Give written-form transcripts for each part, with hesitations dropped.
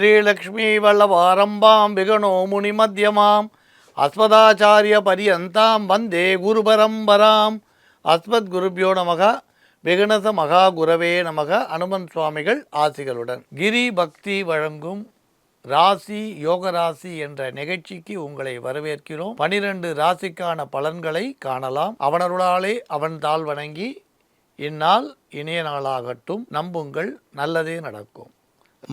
ஸ்ரீலக்ஷ்மி வல்லவாரம்பாம் விகணோ முனி மத்தியமாம் அஸ்மதாச்சாரிய பரியந்தாம் வந்தே குரு பரம்பராம். அஸ்மத் குருபியோ நமக. விகணச மகா குரவே நமக. அனுமன் சுவாமிகள் ஆசிகளுடன் கிரி பக்தி வழங்கும் ராசி யோக ராசி என்ற நிகழ்ச்சிக்கு உங்களை வரவேற்கிறோம். 12 ராசிக்கான பலன்களை காணலாம். அவனருளாலே அவன் தாழ் வணங்கி இந்நாள் இனிய நாளாகட்டும். நம்புங்கள், நல்லதே நடக்கும்.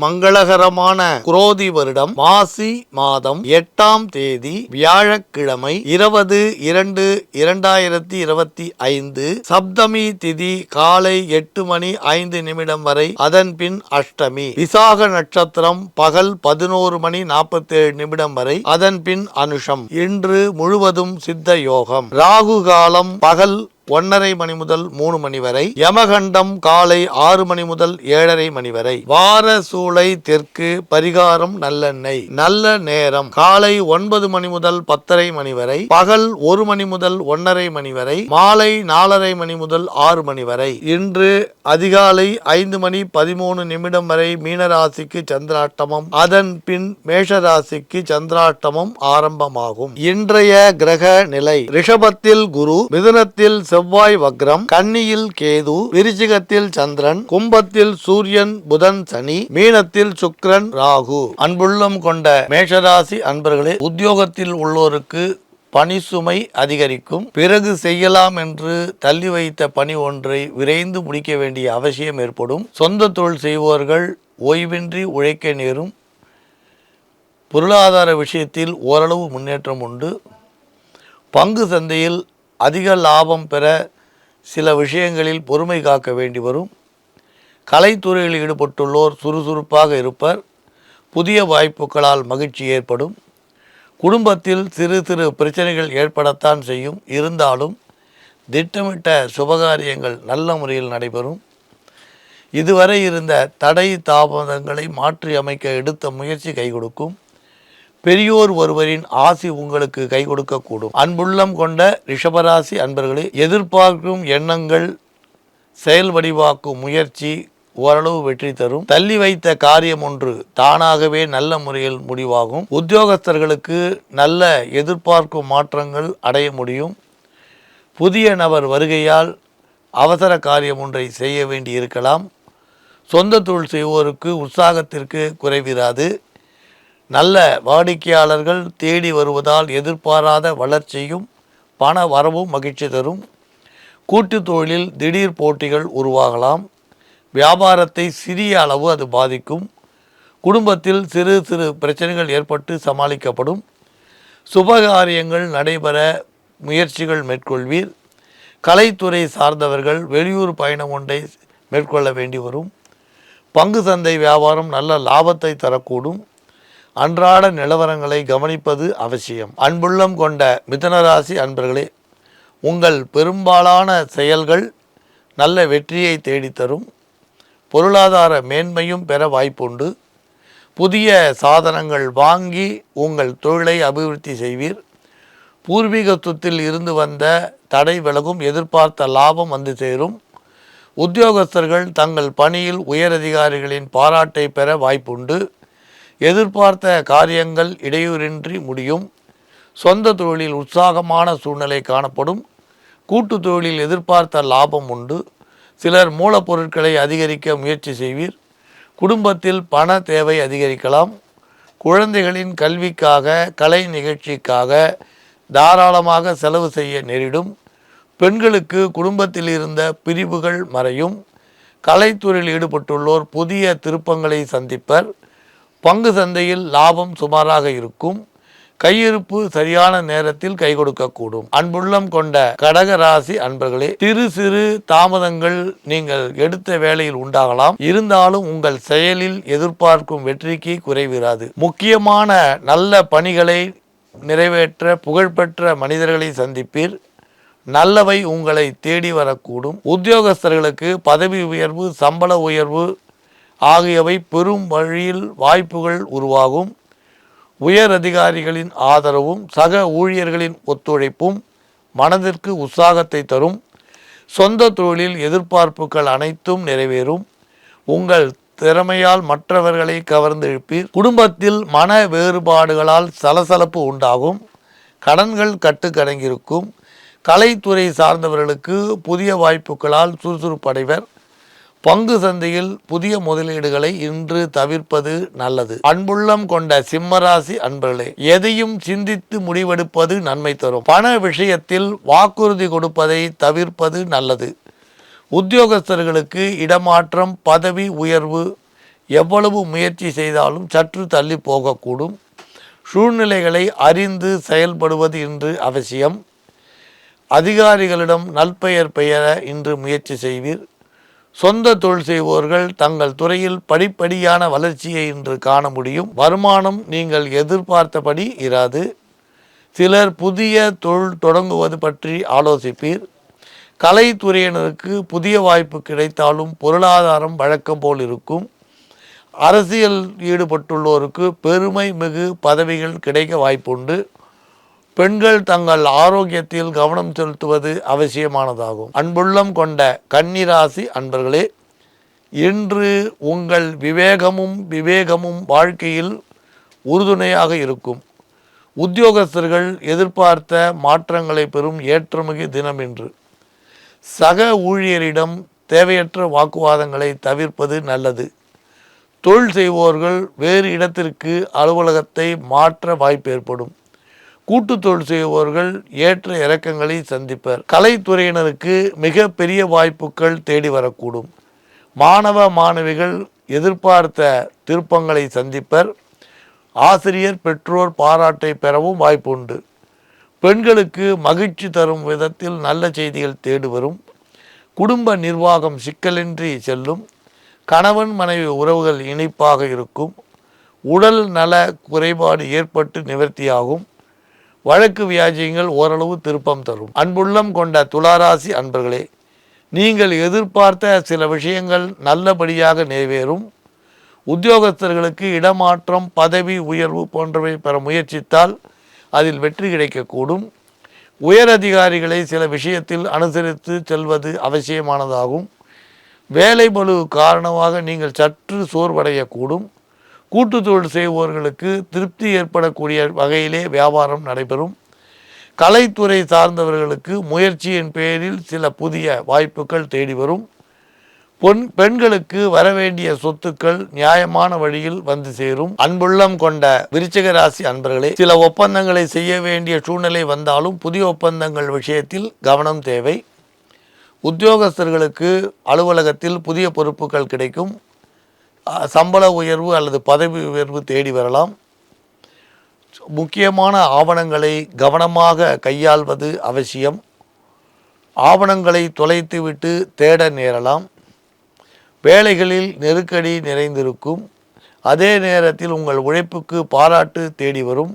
மங்களகரமான குரோதி வருடம் மாசி மாதம் 8ஆம் தேதி வியாழக்கிழமை 20/2/2025 சப்தமி திதி காலை 8:05 வரை. அதன் பின் அஷ்டமி. விசாக நட்சத்திரம் பகல் 11:47 வரை. அதன் பின் அனுஷம். இன்று முழுவதும் சித்த யோகம். ராகு காலம் பகல் 1:30 மணி முதல் 3 மணி வரை. யமகண்டம் காலை 6 மணி முதல் 7:30 மணி வரை. வார சூளை தெற்கு. பரிகாரம் நல்லெண்ணெய். நல்ல நேரம் காலை 9 மணி முதல் 10:30 மணி வரை. பகல் 1 மணி முதல் 1:30 மணி வரை. மாலை 4:30 மணி முதல் 6 மணி வரை. இன்று அதிகாலை 5:13 வரை மீனராசிக்கு சந்திராஷ்டமம். அதன் பின் மேஷராசிக்கு சந்திராஷ்டமம் ஆரம்பமாகும். இன்றைய கிரக நிலை: ரிஷபத்தில் குரு, மிதுனத்தில் செவ்வாய் வக்ரம், கன்னியில் கேது, விருச்சிகத்தில் சந்திரன், கும்பத்தில் சூரியன் புதன் சனி, மீனத்தில் சுக்கிரன் ராகு. அன்புள்ளம் கொண்ட மேஷராசி அன்பர்களே, உத்தியோகத்தில் உள்ளோருக்கு பணி சுமை அதிகரிக்கும். பிறகு செய்யலாம் என்று தள்ளி வைத்த பணி ஒன்றை விரைந்து முடிக்க வேண்டிய அவசியம் ஏற்படும். சொந்த தொழில் செய்வோர்கள் ஓய்வின்றி உழைக்க நேரும். பொருளாதார விஷயத்தில் ஓரளவு முன்னேற்றம் உண்டு. பங்கு சந்தையில் அதிக லாபம் பெற சில விஷயங்களில் பொறுமை காக்க வேண்டி வரும். கலைத்துறையில் ஈடுபட்டுள்ளோர் சுறுசுறுப்பாக இருப்பர். புதிய வாய்ப்புகளால் மகிழ்ச்சி ஏற்படும். குடும்பத்தில் சிறு சிறு பிரச்சனைகள் ஏற்படத்தான் செய்யும். இருந்தாலும் திட்டமிட்ட சுபகாரியங்கள் நல்ல முறையில் நடைபெறும். இதுவரை இருந்த தடை தாமதங்களை மாற்றி அமைக்க எடுத்த முயற்சி கை கொடுக்கும். பெரியோர் ஒருவரின் ஆசி உங்களுக்கு கை கொடுக்கக்கூடும். அன்புள்ளம் கொண்ட ரிஷபராசி அன்பர்களே, எதிர்பார்க்கும் எண்ணங்கள் செயல் வடிவாக்கும் முயற்சி ஓரளவு வெற்றி தரும். தள்ளி வைத்த காரியம் ஒன்று தானாகவே நல்ல முறையில் முடிவாகும். உத்தியோகஸ்தர்களுக்கு நல்ல எதிர்பார்க்கும் மாற்றங்கள் அடைய முடியும். புதிய நபர் வருகையால் அவசர காரியம் ஒன்றை செய்ய வேண்டி இருக்கலாம். சொந்த தொழில் செய்வோருக்கு உற்சாகத்திற்கு குறைவிராது. நல்ல வாடிக்கையாளர்கள் தேடி வருவதால் எதிர்பாராத வளர்ச்சியும் பண வரவும் மகிழ்ச்சி தரும். கூட்டு தொழிலில் திடீர் போட்டிகள் உருவாகலாம். வியாபாரத்தை சிறிய அளவு அது பாதிக்கும். குடும்பத்தில் சிறு சிறு பிரச்சனைகள் ஏற்பட்டு சமாளிக்கப்படும். சுபகாரியங்கள் நடைபெற முயற்சிகள் மேற்கொள்வீர். கலைத்துறை சார்ந்தவர்கள் வெளியூர் பயணம் ஒன்றை மேற்கொள்ள வேண்டி வரும். பங்கு சந்தை வியாபாரம் நல்ல லாபத்தை தரக்கூடும். அன்றாட நிலவரங்களை கவனிப்பது அவசியம். அன்புள்ளம் கொண்ட மிதுனராசி அன்பர்களே, உங்கள் பெரும்பாலான செயல்கள் நல்ல வெற்றியை தேடித்தரும். பொருளாதார மேன்மையும் பெற வாய்ப்புண்டு. புதிய சாதனங்கள் வாங்கி உங்கள் தொழிலை அபிவிருத்தி செய்வீர். பூர்வீக சொத்தில் இருந்து வந்த தடை விலகும். எதிர்பார்த்த லாபம் வந்து சேரும். உத்தியோகஸ்தர்கள் தங்கள் பணியில் உயரதிகாரிகளின் பாராட்டை பெற வாய்ப்புண்டு. எதிர்பார்த்த காரியங்கள் இடையூறின்றி முடியும். சொந்த தொழிலில் உற்சாகமான சூழ்நிலை காணப்படும். கூட்டு தொழிலில் எதிர்பார்த்த லாபம் உண்டு. சிலர் மூலப்பொருட்களை அதிகரிக்க முயற்சி செய்வீர். குடும்பத்தில் பண தேவை அதிகரிக்கலாம். குழந்தைகளின் கல்விக்காக, கலை நிகழ்ச்சிக்காக தாராளமாக செலவு செய்ய நேரிடும். பெண்களுக்கு குடும்பத்தில் இருந்த பிரிவுகள் மறையும். கலைத்துறையில் ஈடுபட்டுள்ளோர் புதிய திருப்பங்களை சந்திப்பர். பங்கு சந்தையில் லாபம் சுமாராக இருக்கும். கையிருப்பு சரியான நேரத்தில் கை கொடுக்கக்கூடும். அன்புள்ளம் கொண்ட கடகராசி அன்பர்களே, சிறு சிறு தாமதங்கள் நீங்கள் எடுத்த வேலையில் உண்டாகலாம். இருந்தாலும் உங்கள் செயலில் எதிர்பார்க்கும் வெற்றிக்கு குறைவிராது. முக்கியமான நல்ல பணிகளை நிறைவேற்ற புகழ்பெற்ற மனிதர்களை சந்திப்பீர். நல்லவை உங்களை தேடி வரக்கூடும். உத்தியோகஸ்தர்களுக்கு பதவி உயர்வு, சம்பள உயர்வு ஆகியவை பெரும் வழியில் வாய்ப்புகள் உருவாகும். உயர் அதிகாரிகளின் ஆதரவும் சக ஊழியர்களின் ஒத்துழைப்பும் மனதிற்கு உற்சாகத்தை தரும். சொந்த தொழிலில் எதிர்பார்ப்புகள் அனைத்தும் நிறைவேறும். உங்கள் திறமையால் மற்றவர்களை கவர்ந்து இழுப்பீர். குடும்பத்தில் மன வேறுபாடுகளால் சலசலப்பு உண்டாகும். கடன்கள் கட்டுக்கடங்கியிருக்கும். கலைத்துறை சார்ந்தவர்களுக்கு புதிய வாய்ப்புகளால் சுறுசுறுப்படைவர். பங்கு சந்தையில் புதிய முதலீடுகளை இன்று தவிர்ப்பது நல்லது. அன்புள்ளம் கொண்ட சிம்மராசி அன்பர்களே, எதையும் சிந்தித்து முடிவெடுப்பது நன்மை தரும். பண விஷயத்தில் வாக்குறுதி கொடுப்பதை தவிர்ப்பது நல்லது. உத்தியோகஸ்தர்களுக்கு இடமாற்றம், பதவி உயர்வு எவ்வளவு முயற்சி செய்தாலும் சற்று தள்ளி போகக்கூடும். சூழ்நிலைகளை அறிந்து செயல்படுவது இன்று அவசியம். அதிகாரிகளிடம் நல்பெயர் பெயர இன்று முயற்சி செய்வீர். சொந்த தொழில் செய்வோர்கள் தங்கள் துறையில் படிப்படியான வளர்ச்சியை இன்று காண முடியும். வருமானம் நீங்கள் எதிர்பார்த்தபடி இராது. சிலர் புதிய தொழில் தொடங்குவது பற்றி ஆலோசிப்பீர். கலைத்துறையினருக்கு புதிய வாய்ப்பு கிடைத்தாலும் பொருளாதாரம் வழக்கம் போல் இருக்கும். அரசியல் ஈடுபட்டுள்ளோருக்கு பெருமை மிகு பதவிகள் கிடைக்க வாய்ப்புண்டு. பெண்கள் தங்கள் ஆரோக்கியத்தில் கவனம் செலுத்துவது அவசியமானதாகும். அன்புள்ளம் கொண்ட கன்னிராசி அன்பர்களே, இன்று உங்கள் விவேகமும் வாழ்க்கையில் உறுதுணையாக இருக்கும். உத்தியோகஸ்தர்கள் எதிர்பார்த்த மாற்றங்களை பெறும் ஏற்றமிகு தினம் இன்று. சக ஊழியரிடம் தேவையற்ற வாக்குவாதங்களை தவிர்ப்பது நல்லது. தொழில் செய்வோர்கள் வேறு இடத்திற்கு அலுவலகத்தை மாற்ற வாய்ப்பு ஏற்படும். கூட்டு தொழில் செய்வோர்கள் ஏற்ற இறக்கங்களை சந்திப்பர். கலைத்துறையினருக்கு மிக பெரிய வாய்ப்புகள் தேடி வரக்கூடும். மாணவ மாணவிகள் எதிர்பார்த்த திருப்பங்களை சந்திப்பர். ஆசிரியர் பெற்றோர் பாராட்டை பெறவும் வாய்ப்புண்டு. பெண்களுக்கு மகிழ்ச்சி தரும் விதத்தில் நல்ல செய்திகள் தேடி வரும். குடும்ப நிர்வாகம் சிக்கலின்றி செல்லும். கணவன் மனைவி உறவுகள் இணைப்பாக இருக்கும். உடல் நல குறைபாடு ஏற்பட்டு நிவர்த்தியாகும். வழக்கு வியாஜியங்கள் ஓரளவு திருப்பம் தரும். அன்புள்ளம் கொண்ட துளாராசி அன்பர்களே, நீங்கள் எதிர்பார்த்த சில விஷயங்கள் நல்லபடியாக நிறைவேறும். உத்தியோகஸ்தர்களுக்கு இடமாற்றம், பதவி உயர்வு போன்றவை பெற முயற்சித்தால் அதில் வெற்றி கிடைக்கக்கூடும். உயர் அதிகாரிகளை சில விஷயத்தில் அனுசரித்து செல்வது அவசியமானதாகும். வேலை பளு காரணமாக நீங்கள் சற்று சோர்வடையக்கூடும். கூட்டு தொழில் செய்வோர்களுக்கு திருப்தி ஏற்படக்கூடிய வகையிலே வியாபாரம் நடைபெறும். கலைத்துறை சார்ந்தவர்களுக்கு முயற்சியின் பேரில் சில புதிய வாய்ப்புகள் தேடி வரும். பெண்களுக்கு வரவேண்டிய சொத்துக்கள் நியாயமான வழியில் வந்து சேரும். அன்புள்ளம் கொண்ட விருச்சிக ராசி அன்பர்களே, சில ஒப்பந்தங்களை செய்ய வேண்டிய சூழ்நிலை வந்தாலும் புதிய ஒப்பந்தங்கள் விஷயத்தில் கவனம் தேவை. உத்தியோகஸ்தர்களுக்கு அலுவலகத்தில் புதிய பொறுப்புகள் கிடைக்கும். சம்பள உயர்வு அல்லது பதவி உயர்வு தேடி வரலாம். முக்கியமான ஆவணங்களை கவனமாக கையாள்வது அவசியம். ஆவணங்களை தொலைத்துவிட்டு தேட நேரலாம். வேலைகளில் நெருக்கடி நிறைந்திருக்கும். அதே நேரத்தில் உங்கள் உழைப்புக்கு பாராட்டு தேடி வரும்.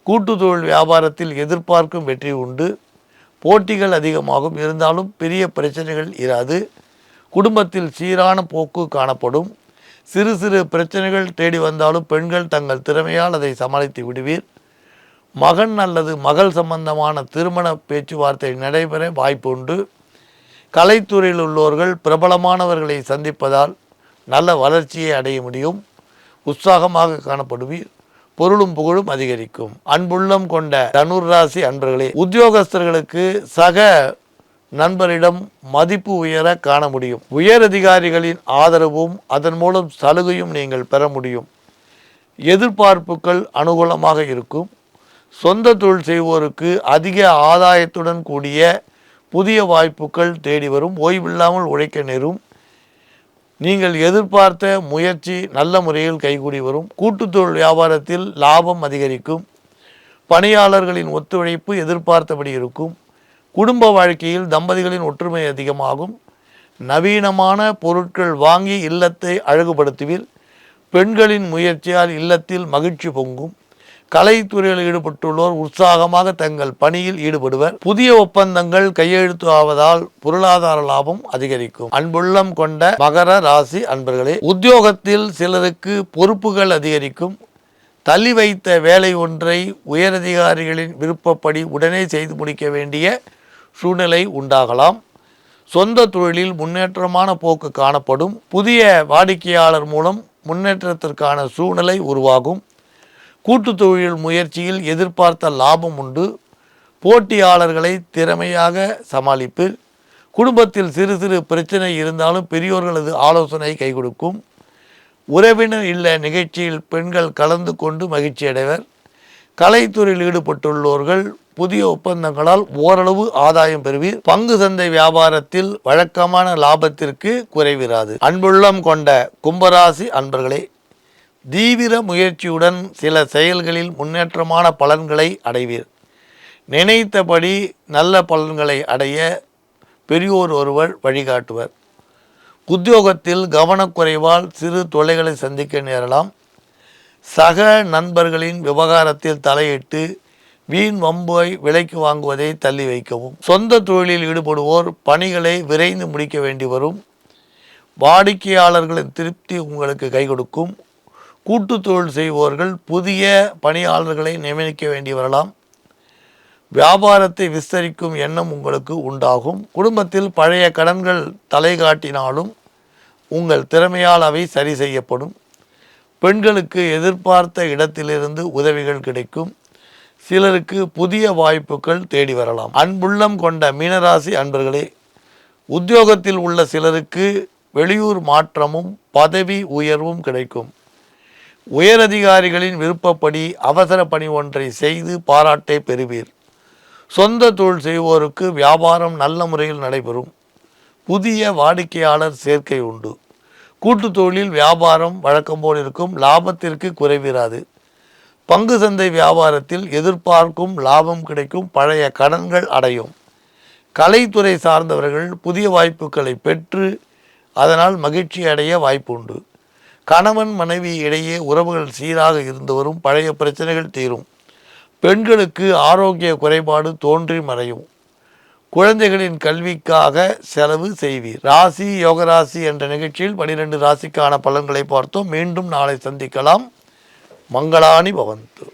கூட்டு தொழில் வியாபாரத்தில் எதிர்பார்க்கும் வெற்றி உண்டு. போட்டிகள் அதிகமாகும். இருந்தாலும் பெரிய பிரச்சனைகள் இராது. குடும்பத்தில் சீரான போக்கு காணப்படும். சிறு சிறு பிரச்சனைகள் தேடி வந்தாலும் பெண்கள் தங்கள் திறமையால் அதை சமாளித்து விடுவீர். மகன் அல்லது மகள் சம்பந்தமான திருமண பேச்சுவார்த்தை நடைபெற வாய்ப்பு உண்டு. கலைத்துறையில் உள்ளவர்கள் பிரபலமானவர்களை சந்திப்பதால் நல்ல வளர்ச்சியை அடைய முடியும். உற்சாகமாக காணப்படுவீர். பொருளும் புகழும் அதிகரிக்கும். அன்புள்ளம் கொண்ட தனுர் ராசி அன்பர்களே, உத்தியோகஸ்தர்களுக்கு சக நண்பரிடம் மதிப்பு உயர காண முடியும். உயர் அதிகாரிகளின் ஆதரவும் அதன் மூலம் சலுகையும் நீங்கள் பெற முடியும். எதிர்பார்ப்புகள் அனுகூலமாக இருக்கும். சொந்த தொழில் செய்வோருக்கு அதிக ஆதாயத்துடன் கூடிய புதிய வாய்ப்புகள் தேடி வரும். ஓய்வில்லாமல் உழைக்க நேரும். நீங்கள் எதிர்பார்த்த முயற்சி நல்ல முறையில் கைகூடி வரும். கூட்டு தொழில் வியாபாரத்தில் லாபம் அதிகரிக்கும். பணியாளர்களின் ஒத்துழைப்பு எதிர்பார்த்தபடி இருக்கும். குடும்ப வாழ்க்கையில் தம்பதிகளின் ஒற்றுமை அதிகமாகும். நவீனமான பொருட்கள் வாங்கி இல்லத்தை அழகுபடுத்துவீர். பெண்களின் முயற்சியால் இல்லத்தில் மகிழ்ச்சி பொங்கும். கலைத்துறையில் ஈடுபட்டுள்ளோர் உற்சாகமாக தங்கள் பணியில் ஈடுபடுவர். புதிய ஒப்பந்தங்கள் கையெழுத்து ஆவதால் பொருளாதார லாபம் அதிகரிக்கும். அன்புள்ளம் கொண்ட மகர ராசி அன்பர்களே, உத்தியோகத்தில் சிலருக்கு பொறுப்புகள் அதிகரிக்கும். தள்ளி வைத்த வேலை ஒன்றை உயரதிகாரிகளின் விருப்பப்படி உடனே செய்து முடிக்க வேண்டிய சூழ்நிலை உண்டாகலாம். சொந்த தொழிலில் முன்னேற்றமான போக்கு காணப்படும். புதிய வாடிக்கையாளர் மூலம் முன்னேற்றத்திற்கான சூழ்நிலை உருவாகும். கூட்டு தொழில் முயற்சியில் எதிர்பார்த்த லாபம் உண்டு. போட்டியாளர்களை திறமையாக சமாளிப்பில். குடும்பத்தில் சிறு சிறு பிரச்சனை இருந்தாலும் பெரியோர்களது ஆலோசனை கை கொடுக்கும். உறவினர் இல்ல நிகழ்ச்சியில் பெண்கள் கலந்து கொண்டு மகிழ்ச்சி அடைவர். கலைத்துறையில் ஈடுபட்டுள்ளோர்கள் புதிய ஒப்பந்தங்களால் ஓரளவு ஆதாயம் பெறுவீர். பங்கு சந்தை வியாபாரத்தில் வழக்கமான லாபத்திற்கு குறைவிராது. அன்புள்ளம் கொண்ட கும்பராசி அன்பர்களே, தீவிர முயற்சியுடன் சில செயல்களில் முன்னேற்றமான பலன்களை அடைவீர். நினைத்தபடி நல்ல பலன்களை அடைய பெரியோர் ஒருவர் வழிகாட்டுவர். உத்தியோகத்தில் கவனக்குறைவால் சிறு தொல்லைகளை சந்திக்க நேரலாம். சக நண்பர்களின் விவகாரத்தில் தலையிட்டு வீண் வம்பை விலைக்கு வாங்குவதை தள்ளி வைக்கவும். சொந்த தொழிலில் ஈடுபடுவோர் பணிகளை விரைந்து முடிக்க வேண்டி வரும். வாடிக்கையாளர்களின் திருப்தி உங்களுக்கு கை கொடுக்கும். கூட்டு தொழில் செய்வோர்கள் புதிய பணியாளர்களை நியமிக்க வேண்டி வரலாம். வியாபாரத்தை விஸ்தரிக்கும் எண்ணம் உங்களுக்கு உண்டாகும். குடும்பத்தில் பழைய கடன்கள் தலை காட்டினாலும் உங்கள் திறமையால் அவை சரி செய்யப்படும். பெண்களுக்கு எதிர்பார்த்த இடத்திலிருந்து உதவிகள் கிடைக்கும். சிலருக்கு புதிய வாய்ப்புகள் தேடி வரலாம். அன்புள்ளம் கொண்ட மீனராசி அன்பர்களே, உத்தியோகத்தில் உள்ள சிலருக்கு வெளியூர் மாற்றமும் பதவி உயர்வும் கிடைக்கும். உயரதிகாரிகளின் விருப்பப்படி அவசர பணி ஒன்றை செய்து பாராட்டை பெறுவீர். சொந்த தொழில் செய்வோருக்கு வியாபாரம் நல்ல முறையில் நடைபெறும். புதிய வாடிக்கையாளர் சேர்க்கை உண்டு. கூட்டு தொழிலில் வியாபாரம் வழக்கம் போல் இருக்கும். லாபத்திற்கு குறைவிராது. பங்கு சந்தை வியாபாரத்தில் எதிர்பார்க்கும் லாபம் கிடைக்கும். பழைய கடன்கள் அடையும். கலைத்துறை சார்ந்தவர்கள் புதிய வாய்ப்புகளை பெற்று அதனால் மகிழ்ச்சி அடைய வாய்ப்பு உண்டு. கணவன் மனைவி இடையே உறவுகள் சீராக இருந்து வரும். பழைய பிரச்சனைகள் தீரும். பெண்களுக்கு ஆரோக்கிய குறைபாடு தோன்றி மறையும். குழந்தைகளின் கல்விக்காக செலவு செய்வீர். ராசி யோகராசி என்ற நிகழ்ச்சியில் 12 ராசிக்கான பலன்களை பார்த்தோம். மீண்டும் நாளை சந்திக்கலாம். மங்களானி பவந்து.